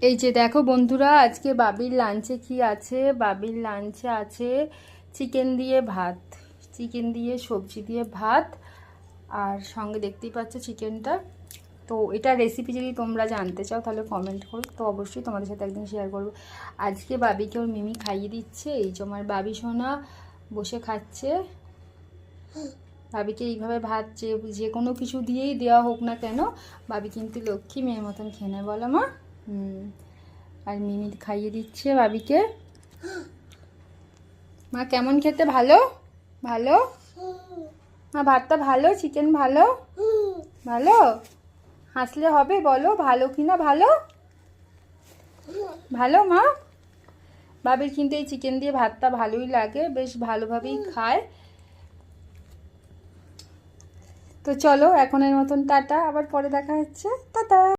এই যে দেখো বন্ধুরা, আজকে বাবির লাঞ্চে কি আছে। বাবির লাঞ্চে আছে চিকেন দিয়ে ভাত, চিকেন দিয়ে সবজি দিয়ে ভাত, আর সঙ্গে দেখতেই পাচ্ছ চিকেনটা। তো এটা রেসিপি যদি তোমরা জানতে চাও তাহলে কমেন্ট করো, তো অবশ্যই তোমাদের সাথে একদিন শেয়ার করবো। আজকে বাবিকে ওর মিমি খাইয়ে দিচ্ছে। এই যে আমার বাবি সোনা বসে খাচ্ছে। বাবিকে এইভাবে ভাত যে কোনো কিছু দিয়েই দেওয়া হোক না কেন, বাবি কিন্তু লক্ষ্মী মেয়ের মতন খেয়ে নেয়, বলো মা। আর মিমি খাইয়ে দিচ্ছে বাবিকে। মা কেমন খেতে? ভালো ভালো মা, ভাতটা ভালো, চিকেন ভালো ভালো। হাসলে হবে, বলো ভালো কিনা। ভালো ভালো মা। বাবির কিন্তু এই চিকেন দিয়ে ভাতটা ভালোই লাগে, বেশ ভালোভাবেই খায়। তো চলো এখনের মতন টাটা, আবার পরে দেখা হচ্ছে, টাটা।